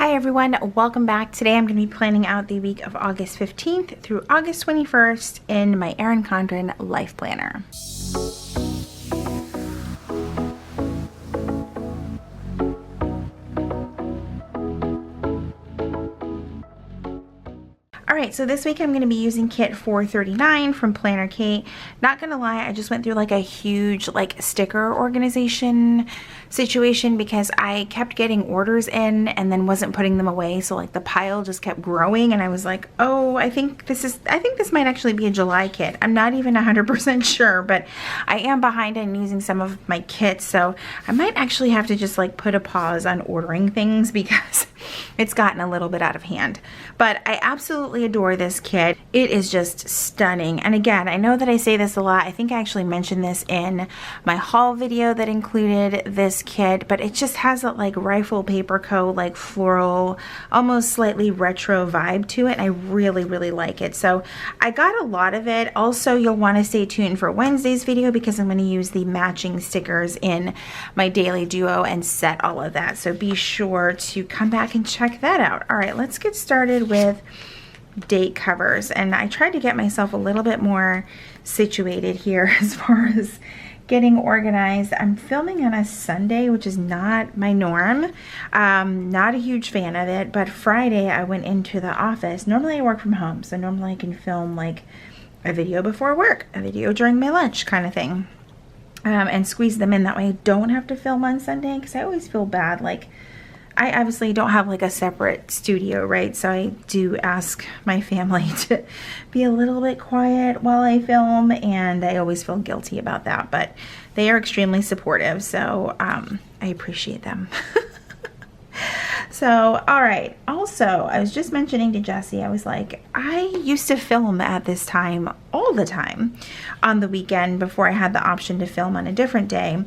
Hi everyone, welcome back. Today I'm going to be planning out the week of August 15th through August 21st in my Erin Condren Life Planner. Alright, so this week I'm going to be using kit 439 from Planner Kate. Not gonna lie, I just went through like a huge sticker organization situation because I kept getting orders in and then wasn't putting them away, so the pile just kept growing, and I was like, oh, I think this might actually be a July kit. I'm not even 100% sure, but I am behind in using some of my kits, so I might actually have to just put a pause on ordering things because it's gotten a little bit out of hand. But I absolutely adore this kit. It is just stunning. And again, I know that I say this a lot. I think I actually mentioned this in my haul video that included this kit, but it just has a rifle paper co floral, almost slightly retro vibe to it. And I really, really like it. So I got a lot of it. Also, you'll want to stay tuned for Wednesday's video because I'm going to use the matching stickers in my daily duo and set all of that. So be sure to come back and check that out. All right, let's get started with date covers. And I tried to get myself a little bit more situated here as far as getting organized. I'm filming on a Sunday, which is not my norm. Not a huge fan of it, but Friday I went into the office. Normally I work from home, so normally I can film a video before work, a video during my lunch kind of thing, and squeeze them in. That way I don't have to film on Sunday, because I always feel bad. I obviously don't have a separate studio, right? So I do ask my family to be a little bit quiet while I film, and I always feel guilty about that, but they are extremely supportive, so I appreciate them. So, all right. Also, I was just mentioning to Jessie, I was like, I used to film at this time all the time on the weekend before I had the option to film on a different day.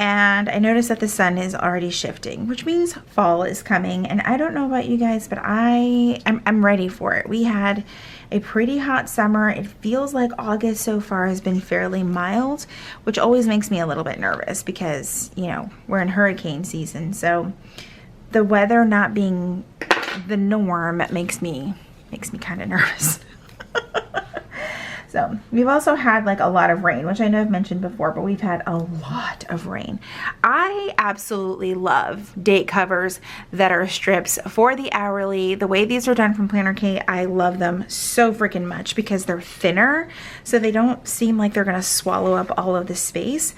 And I noticed that the sun is already shifting, which means fall is coming. And I don't know about you guys, but I'm ready for it. We had a pretty hot summer. It feels like August so far has been fairly mild, which always makes me a little bit nervous because, we're in hurricane season. So the weather not being the norm makes me kind of nervous. So we've also had a lot of rain, which I know I've mentioned before, but we've had a lot of rain. I absolutely love date covers that are strips for the hourly. The way these are done from Planner Kate, I love them so freaking much because they're thinner, so they don't seem like they're gonna swallow up all of the space.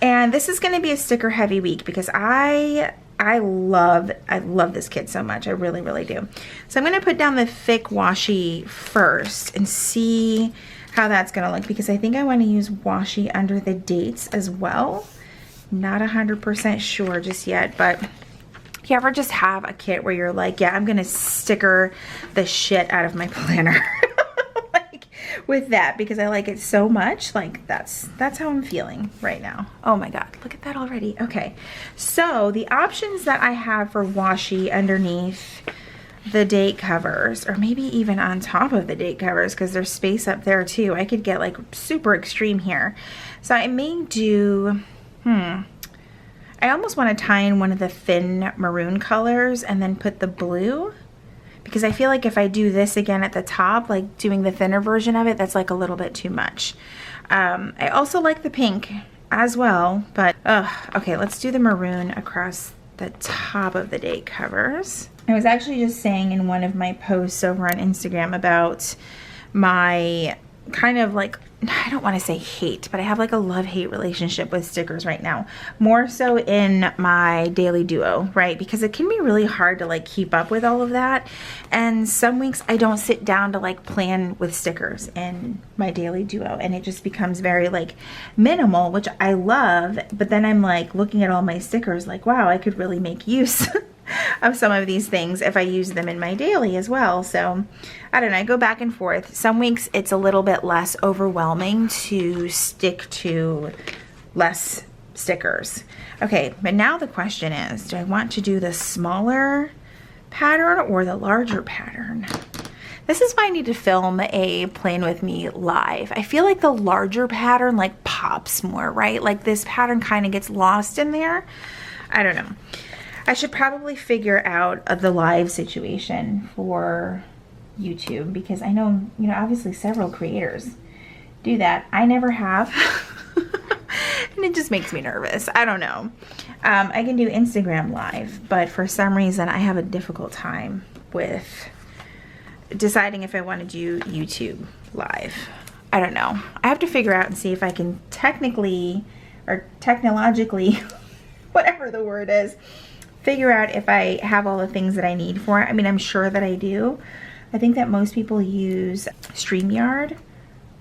And this is gonna be a sticker heavy week because I love this kit so much. I really, really do. So I'm gonna put down the thick washi first and see how that's gonna look, because I think I want to use washi under the dates as well. Not 100% sure just yet, but if you ever just have a kit where you're like, yeah, I'm gonna sticker the shit out of my planner with that because I like it so much, that's how I'm feeling right now. Oh my god, look at that already. Okay, so the options that I have for washi underneath the date covers, or maybe even on top of the date covers, because there's space up there too. I could get super extreme here. So I may do, I almost want to tie in one of the thin maroon colors and then put the blue, because I feel like if I do this again at the top, doing the thinner version of it, that's a little bit too much. I also like the pink as well, but okay, let's do the maroon across the top of the date covers. I was actually just saying in one of my posts over on Instagram about my kind of I don't want to say hate, but I have a love-hate relationship with stickers right now. More so in my daily duo, right? Because it can be really hard to keep up with all of that. And some weeks I don't sit down to plan with stickers in my daily duo, and it just becomes very minimal, which I love. But then I'm looking at all my stickers wow, I could really make use of some of these things if I use them in my daily as well. So I don't know, I go back and forth. Some weeks it's a little bit less overwhelming to stick to less stickers. Okay, but now the question is, do I want to do the smaller pattern or the larger pattern? This is why I need to film a Plan With Me live. I feel like the larger pattern pops more, right? This pattern kind of gets lost in there. I don't know. I should probably figure out the live situation for YouTube, because I know, you know, obviously several creators do that. I never have. And it just makes me nervous. I don't know. I can do Instagram live, but for some reason I have a difficult time with deciding if I want to do YouTube live. I don't know. I have to figure out and see if I can technically or technologically, whatever the word is, figure out if I have all the things that I need for it. I mean, I'm sure that I do. I think that most people use StreamYard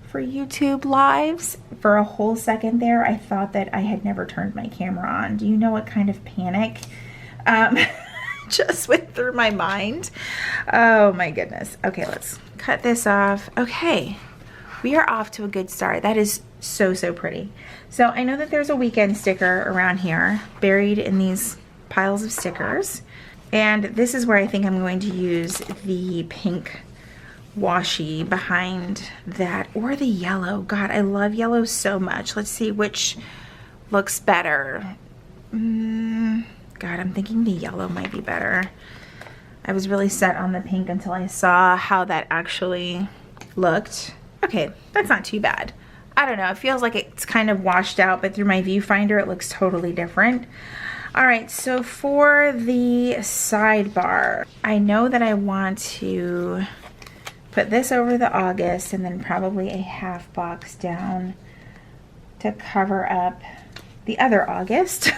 for YouTube lives. For a whole second there, I thought that I had never turned my camera on. Do you know what kind of panic just went through my mind? Oh my goodness. Okay, let's cut this off. Okay, we are off to a good start. That is so, so pretty. So I know that there's a weekend sticker around here buried in these piles of stickers. And this is where I think I'm going to use the pink washi behind that, or the yellow. God, I love yellow so much. Let's see which looks better. God, I'm thinking the yellow might be better. I was really set on the pink until I saw how that actually looked. Okay, that's not too bad. I don't know, it feels like it's kind of washed out, but through my viewfinder it looks totally different. All right, so for the sidebar, I know that I want to put this over the August and then probably a half box down to cover up the other August.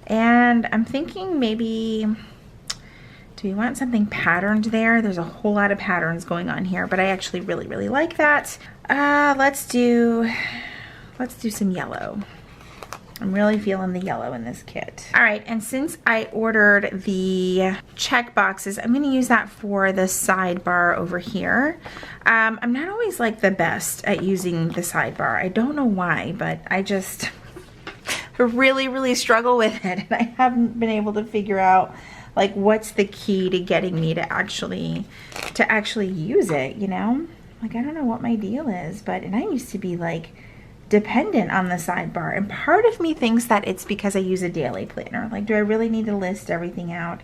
And I'm thinking maybe, do we want something patterned there? There's a whole lot of patterns going on here, but I actually really, really like that. Let's do some yellow. I'm really feeling the yellow in this kit. All right, and since I ordered the check boxes, I'm gonna use that for the sidebar over here. I'm not always like the best at using the sidebar. I don't know why, but I just really, really struggle with it. And I haven't been able to figure out like what's the key to getting me to actually use it, you know? Like, I don't know what my deal is, and I used to be like dependent on the sidebar, and part of me thinks that it's because I use a daily planner. Like, do I really need to list everything out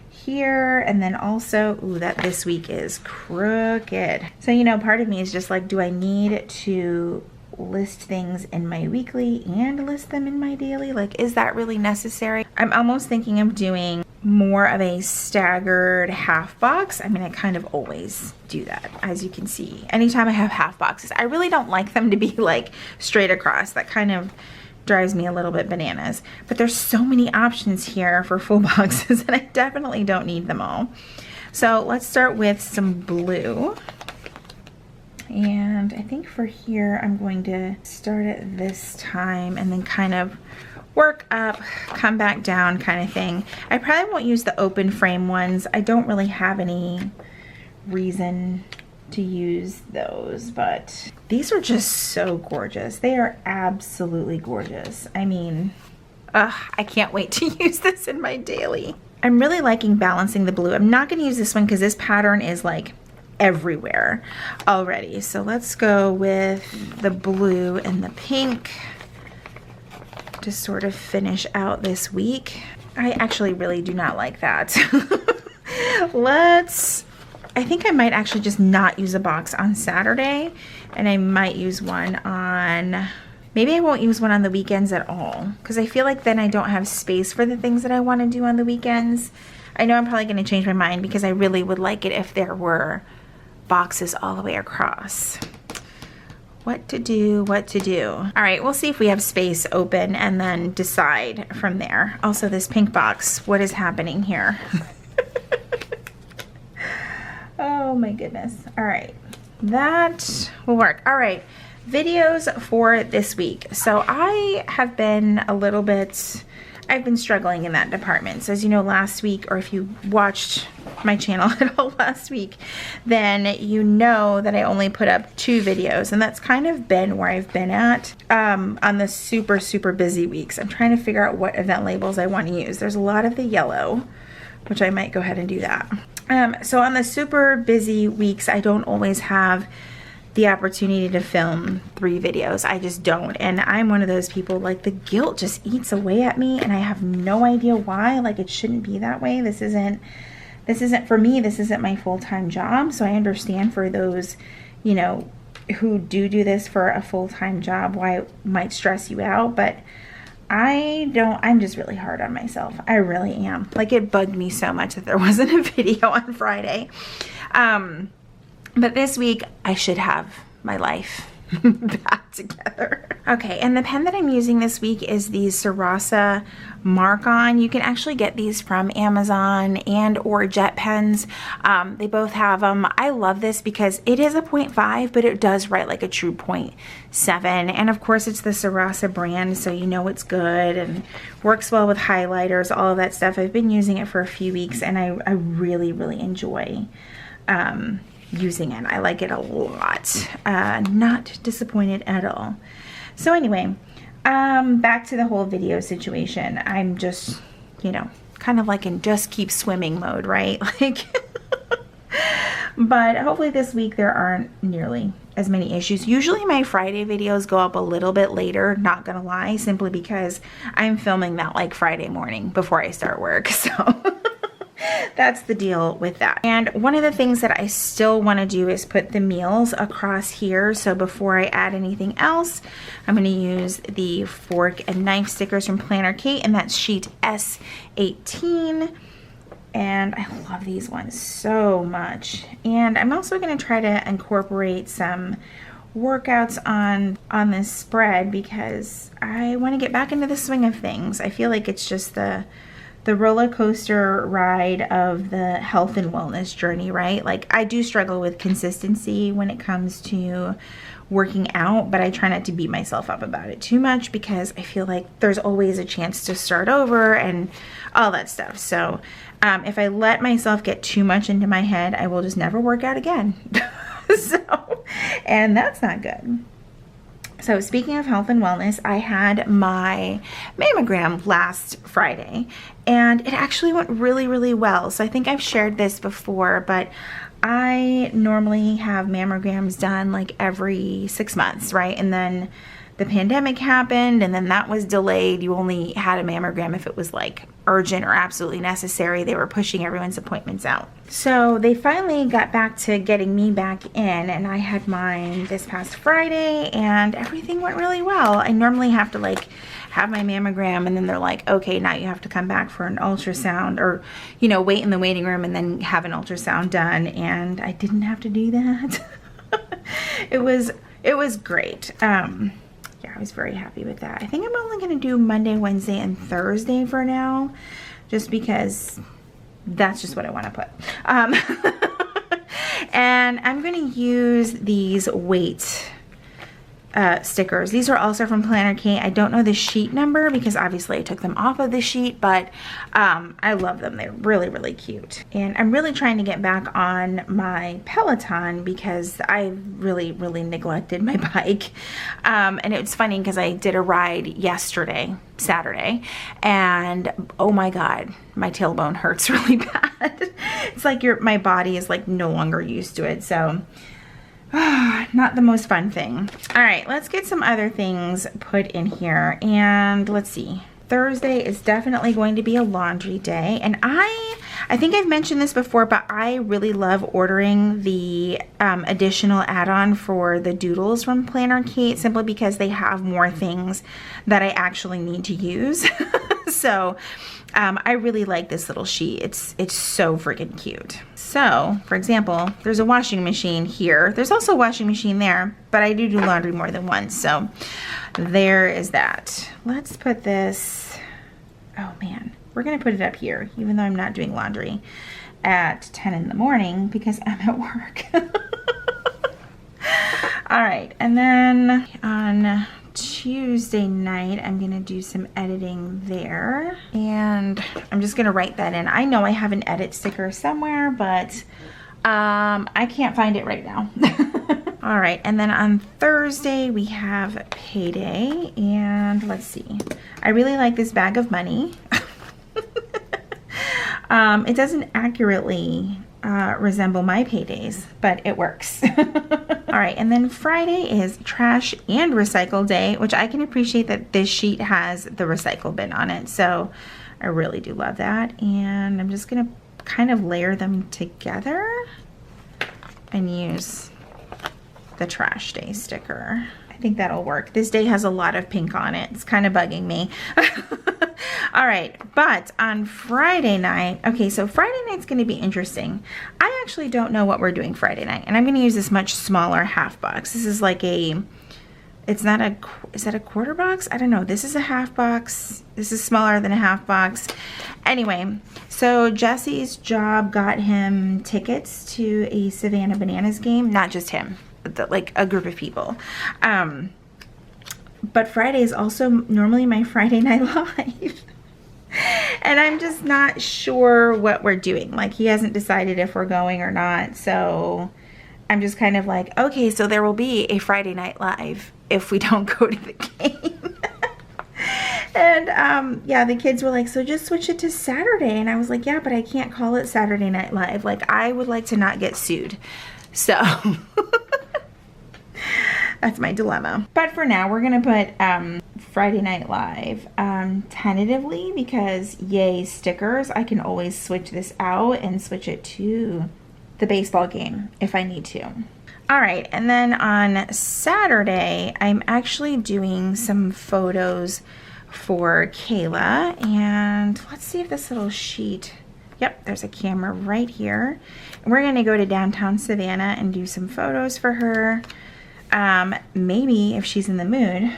here? And then also, ooh, that this week is crooked. So, you know, part of me is just like, do I need to list things in my weekly and list them in my daily? Like, is that really necessary? I'm almost thinking of doing more of a staggered half box. I mean, I kind of always do that, as you can see. Anytime I have half boxes, I really don't like them to be like straight across. That kind of drives me a little bit bananas. But there's so many options here for full boxes, and I definitely don't need them all. So let's start with some blue. And I think for here, I'm going to start at this time and then kind of work up, come back down kind of thing. I probably won't use the open frame ones. I don't really have any reason to use those, but these are just so gorgeous. They are absolutely gorgeous. I mean, I can't wait to use this in my daily. I'm really liking balancing the blue. I'm not gonna use this one because this pattern is like everywhere already. So let's go with the blue and the pink to sort of finish out this week. I actually really do not like that. I think I might actually just not use a box on Saturday, and I might use one on, maybe I won't use one on the weekends at all, because I feel like then I don't have space for the things that I want to do on the weekends. I know I'm probably going to change my mind because I really would like it if there were boxes all the way across. What to do, what to do. All right, we'll see if we have space open and then decide from there. Also, this pink box, what is happening here? Oh my goodness. All right, that will work. All right, videos for this week. So I have been a little bit, I've been struggling in that department. So as you know, last week, or if you watched my channel at all last week, then you know that I only put up 2 videos, and that's kind of been where I've been at on the super, super busy weeks. I'm trying to figure out what event labels I want to use. There's a lot of the yellow, which I might go ahead and do that. So on the super busy weeks, I don't always have the opportunity to film 3 videos. I just don't. And I'm one of those people, like, the guilt just eats away at me and I have no idea why. Like, it shouldn't be that way. This isn't for me, this isn't my full-time job. So I understand for those, you know, who do this for a full-time job, why it might stress you out, but I'm just really hard on myself. I really am. Like, it bugged me so much that there wasn't a video on Friday. But this week I should have my life back together. Okay, and the pen that I'm using this week is the Sarasa Mark-On. You can actually get these from Amazon and or Jet Pens. They both have them. I love this because it is a 0.5, but it does write like a true 0.7. And of course it's the Sarasa brand, so you know it's good and works well with highlighters, all of that stuff. I've been using it for a few weeks and I really, really enjoy using it. I like it a lot. Not disappointed at all. So anyway, back to the whole video situation. I'm just, you know, kind of like in just keep swimming mode, right? Like, but hopefully this week there aren't nearly as many issues. Usually my Friday videos go up a little bit later, not gonna lie, simply because I'm filming that like Friday morning before I start work. So that's the deal with that. And one of the things that I still want to do is put the meals across here. So before I add anything else, I'm going to use the fork and knife stickers from Planner Kate, and that's sheet S18. And I love these ones so much. And I'm also going to try to incorporate some workouts on this spread because I want to get back into the swing of things. I feel like it's just the roller coaster ride of the health and wellness journey, right? Like, I do struggle with consistency when it comes to working out, but I try not to beat myself up about it too much because I feel like there's always a chance to start over and all that stuff. So if I let myself get too much into my head, I will just never work out again. And that's not good. So speaking of health and wellness, I had my mammogram last Friday and it actually went really, really well. So I think I've shared this before, but I normally have mammograms done like every 6 months, right? And then the pandemic happened and then that was delayed. You only had a mammogram if it was like urgent or absolutely necessary. They were pushing everyone's appointments out. So they finally got back to getting me back in and I had mine this past Friday and everything went really well. I normally have to like have my mammogram and then they're like, okay, now you have to come back for an ultrasound or, you know, wait in the waiting room and then have an ultrasound done. And I didn't have to do that. It was great. Yeah, I was very happy with that. I think I'm only going to do Monday, Wednesday, and Thursday for now, just because that's just what I want to put. And I'm going to use these weight stickers. These are also from Planner Kate. I don't know the sheet number because obviously I took them off of the sheet, but I love them. They're really, really cute. And I'm really trying to get back on my Peloton because I really, really neglected my bike. And it's funny because I did a ride yesterday, Saturday, and oh my God, my tailbone hurts really bad. It's like my body is like no longer used to it. So not the most fun thing. All right, let's get some other things put in here. And let's see. Thursday is definitely going to be a laundry day. And I think I've mentioned this before, but I really love ordering the additional add-on for the doodles from Planner Kate simply because they have more things that I actually need to use. So I really like this little sheet. It's so freaking cute. So, for example, there's a washing machine here. There's also a washing machine there, but I do laundry more than once. So there is that. Let's put this, oh man, we're gonna put it up here, even though I'm not doing laundry at 10 in the morning because I'm at work. All right, and then on Tuesday night, I'm gonna do some editing there, and I'm just gonna write that in. I know I have an edit sticker somewhere, but I can't find it right now. All right, and then on Thursday we have payday, and let's see. I really like this bag of money. It doesn't accurately resemble my paydays, but it works. All right, and then Friday is trash and recycle day, which I can appreciate that this sheet has the recycle bin on it. So I really do love that. And I'm just gonna kind of layer them together and use the trash day sticker. I think that'll work. This day has a lot of pink on it. It's kind of bugging me. All right, but on Friday night, okay, so Friday night's gonna be interesting. I actually don't know what we're doing Friday night, and I'm gonna use this much smaller half box. This is like a, it's not a, is that a quarter box? I don't know. This is a half box. This is smaller than a half box. Anyway, so Jesse's job got him tickets to a Savannah Bananas game. Not just him, but like a group of people. But Friday is also normally my Friday Night Live. And I'm just not sure what we're doing. Like, he hasn't decided if we're going or not. So I'm just kind of like, okay, so there will be a Friday Night Live if we don't go to the game. And yeah, the kids were like, so just switch it to Saturday. And I was like, yeah, but I can't call it Saturday Night Live. Like, I would like to not get sued. So that's my dilemma. But for now, we're gonna put Friday Night Live tentatively, because yay stickers. I can always switch this out and switch it to the baseball game if I need to. All right, and then on Saturday, I'm actually doing some photos for Kayla, and let's see if this little sheet, yep, there's a camera right here. And we're gonna go to downtown Savannah and do some photos for her. Maybe if she's in the mood,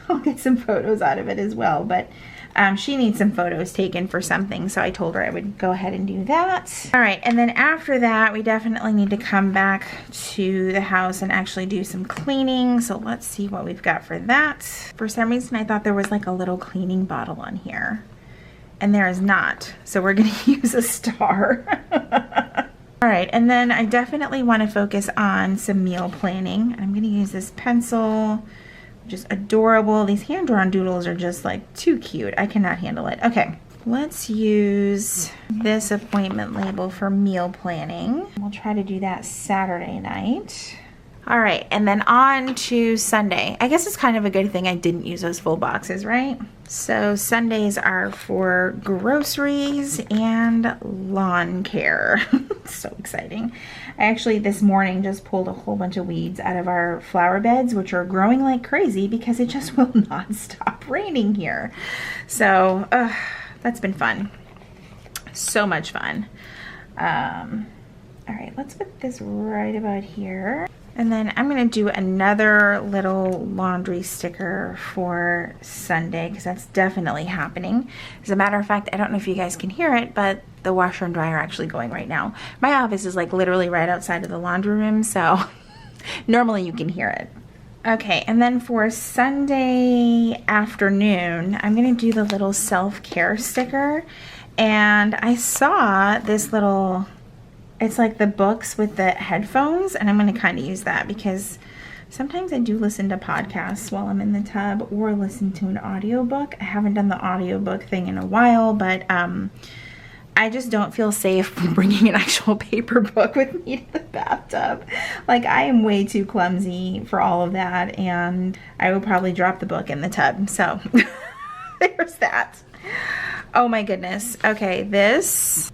I'll get some photos out of it as well, but she needs some photos taken for something, so I told her I would go ahead and do that. All right, and then after that, we definitely need to come back to the house and actually do some cleaning, so let's see what we've got for that. For some reason, I thought there was like a little cleaning bottle on here, and there is not, so we're gonna use a star. All right, and then I definitely want to focus on some meal planning. I'm going to use this pencil, which is adorable. These hand-drawn doodles are just like too cute. I cannot handle it. Okay, let's use this appointment label for meal planning. We'll try to do that Saturday night. All right, and then on to Sunday. I guess it's kind of a good thing I didn't use those full boxes, right? So Sundays are for groceries and lawn care. So exciting. I actually this morning just pulled a whole bunch of weeds out of our flower beds, which are growing like crazy because it just will not stop raining here. So that's been fun. So much fun. All right, let's put this right about here. And then I'm going to do another little laundry sticker for Sunday, because that's definitely happening. As a matter of fact, I don't know if you guys can hear it, but the washer and dryer are actually going right now. My office is like literally right outside of the laundry room, so normally you can hear it. Okay, and then for Sunday afternoon, I'm going to do the little self-care sticker. And I saw this little... It's like the books with the headphones, and I'm going to kind of use that because sometimes I do listen to podcasts while I'm in the tub or listen to an audiobook. I haven't done the audiobook thing in a while, but I just don't feel safe bringing an actual paper book with me to the bathtub. Like, I am way too clumsy for all of that, and I will probably drop the book in the tub. So there's that. Oh my goodness. Okay, this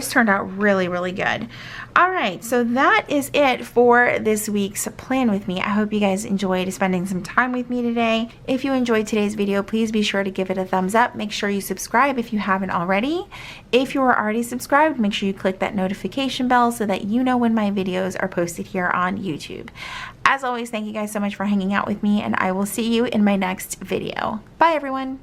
turned out really, really good. All right, so that is it for this week's plan with me. I hope you guys enjoyed spending some time with me today. If you enjoyed today's video, please be sure to give it a thumbs up. Make sure you subscribe if you haven't already. If you are already subscribed, make sure you click that notification bell so that you know when my videos are posted here on YouTube. As always, thank you guys so much for hanging out with me, and I will see you in my next video. Bye, everyone.